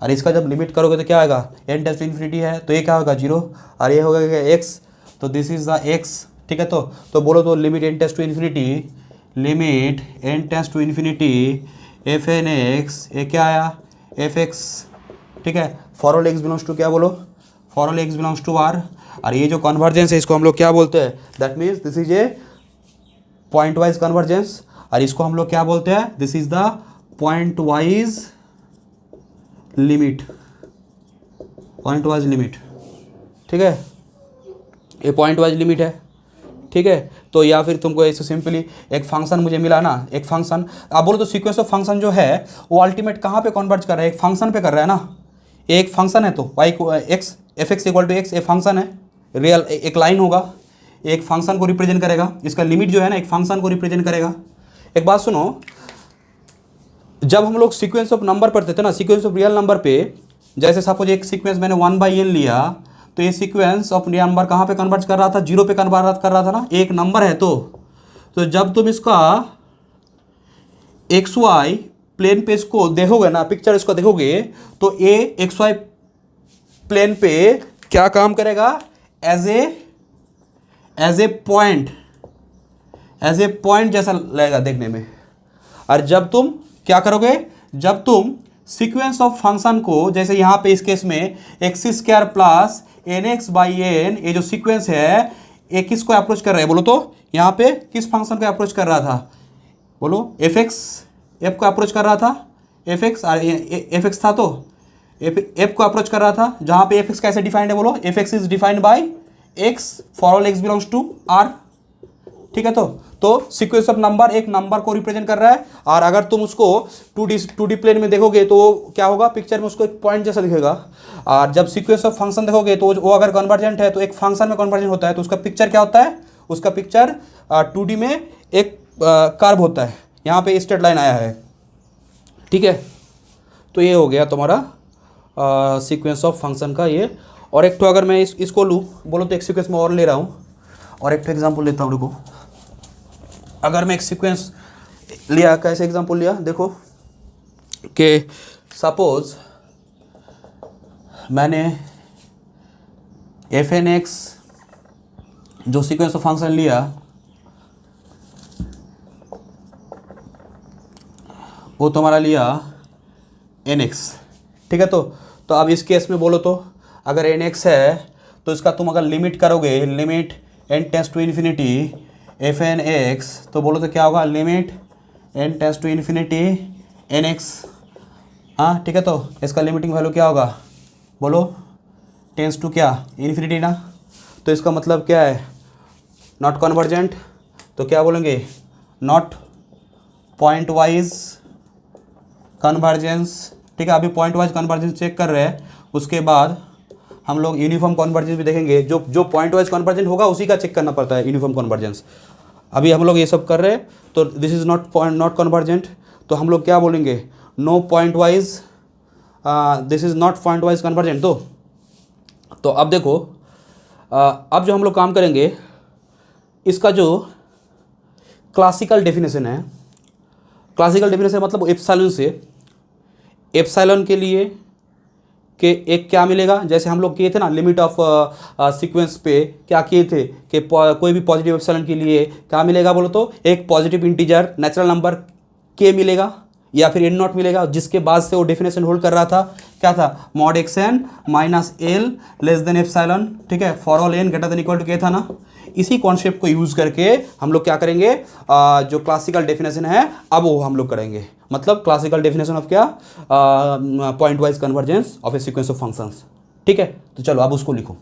और इसका जब लिमिट करोगे तो क्या आएगा, एन टेंड्स टू इन्फिनिटी है तो ये क्या होगा 0 और ये होगा क्या एक्स, तो दिस इज द एक्स, ठीक है। तो बोलो तो limit n tends to infinity, limit n tends to infinity f N x, ये क्या आया एफ एक्स, ठीक है। For all x belongs to क्या बोलो, for all x belongs to R. और ये जो कन्वर्जेंस है इसको हम लोग क्या बोलते हैं, that means this is a point wise convergence. और इसको हम लोग क्या बोलते हैं, this is the point wise limit, point wise limit, ठीक है। ये पॉइंट वाइज लिमिट है, ठीक है। तो या फिर तुमको ऐसे सिंपली एक फंक्शन मुझे मिला ना, एक फंक्शन, आप बोलो तो सीक्वेंस ऑफ फंक्शन जो है वो अल्टीमेट कहाँ पे कन्वर्ज कर रहा है, एक फंक्शन पे कर रहा है ना। एक फंक्शन है तो y x f x equal to x, एक फंक्शन है रियल, एक लाइन होगा, एक फंक्शन को रिप्रेजेंट करेगा, इसका लिमिट जो है ना एक फंक्शन को रिप्रेजेंट करेगा। एक बात सुनो, जब हम लोग सीक्वेंस ऑफ नंबर पढ़ते थे ना, सीक्वेंस ऑफ रियल नंबर पे, जैसे सपोज एक सीक्वेंस मैंने 1/n लिया, तो ये सीक्वेंस ऑफ नंबर कहाँ पे कन्वर्ट कर रहा था, 0 पे कन्वर्ट कर रहा था ना, एक नंबर है तो जब तुम इसका एक्स वाई प्लेन पे इसको देखोगे ना, पिक्चर इसको देखोगे, तो ये एक्स वाई प्लेन पे क्या काम करेगा, एज ए पॉइंट जैसा लगेगा देखने में। और जब तुम क्या करोगे, जब तुम सीक्वेंस ऑफ फंक्शन को, जैसे यहाँ पे इस केस में x square plus n x by n, ये जो सीक्वेंस है ये किसको अप्रोच कर रहा है बोलो तो, यहाँ पे किस फंक्शन को अप्रोच कर रहा था बोलो, एफ एक्स, एफ को अप्रोच कर रहा था, एफ एक्स था तो एफ को अप्रोच कर रहा था, जहाँ पे एफ एक्स कैसे डिफाइंड है बोलो, f x is defined by x for all x belongs to R, ठीक है। तो सीक्वेंस ऑफ नंबर एक नंबर को रिप्रेजेंट कर रहा है, और अगर तुम उसको 2D प्लेन में देखोगे तो क्या होगा, पिक्चर में उसको एक पॉइंट जैसा दिखेगा। और जब सीक्वेंस ऑफ फंक्शन देखोगे तो वो अगर कन्वर्जेंट है तो एक फंक्शन में कन्वर्जेंट होता है, तो उसका पिक्चर क्या होता है, उसका पिक्चर 2D में एक कर्व होता है, यहाँ पे स्ट्रेट लाइन आया है, ठीक है। तो ये हो गया तुम्हारा सीक्वेंस ऑफ फंक्शन का ये। और एक तो अगर मैं इसको लूँ बोलो तो एक सीक्वेंस में और ले रहा हूँ, और एक तो एग्जाम्पल लेता हूँ। देखो अगर मैं एक सीक्वेंस लिया, कैसे एग्जांपल लिया देखो, कि सपोज मैंने एफ एन एक्स जो सीक्वेंस ऑफ फंक्शन लिया वो तुम्हारा लिया एन एक्स, ठीक है। तो अब इस केस में बोलो तो अगर एन एक्स है तो इसका तुम अगर लिमिट करोगे, limit n tends to infinity f N x, तो बोलो तो क्या होगा, limit n tends to infinity n x, हाँ ठीक है। तो इसका लिमिटिंग वैल्यू क्या होगा बोलो, टेंड्स टू क्या, इन्फिनिटी ना। तो इसका मतलब क्या है, नॉट कन्वर्जेंट, तो क्या बोलेंगे, नॉट पॉइंट वाइज कन्वर्जेंस, ठीक है। अभी पॉइंट वाइज कन्वर्जेंस चेक कर रहे हैं, उसके बाद हम लोग यूनिफॉर्म कन्वर्जेंस भी देखेंगे, जो पॉइंट वाइज कन्वर्जेंस होगा उसी का चेक करना पड़ता है यूनिफॉर्म कन्वर्जेंस। अभी हम लोग ये सब कर रहे हैं, तो दिस इज़ नॉट कन्वर्जेंट, तो हम लोग क्या बोलेंगे, no pointwise, this is not point wise convergent. तो अब देखो, अब जो हम लोग काम करेंगे, इसका जो क्लासिकल डेफिनेशन है, क्लासिकल डेफिनेशन मतलब एप्सिलॉन से, एप्सिलॉन के लिए कि एक क्या मिलेगा, जैसे हम लोग किए थे ना लिमिट ऑफ सीक्वेंस पे क्या किए थे कि कोई भी पॉजिटिव एप्सिलॉन के लिए क्या मिलेगा बोलो तो, एक पॉजिटिव इंटीजर नेचुरल नंबर के मिलेगा या फिर एन नॉट मिलेगा, जिसके बाद से वो डेफिनेशन होल्ड कर रहा था, क्या था, mod x n minus l less than epsilon, ठीक है, for all n greater than equal to k था ना। इसी कॉन्सेप्ट को यूज़ करके हम लोग क्या करेंगे, जो क्लासिकल डेफिनेशन है अब वो हम लोग करेंगे, मतलब क्लासिकल डेफिनेशन ऑफ क्या, point wise convergence of A sequence of functions, ठीक है। तो चलो अब उसको लिखो।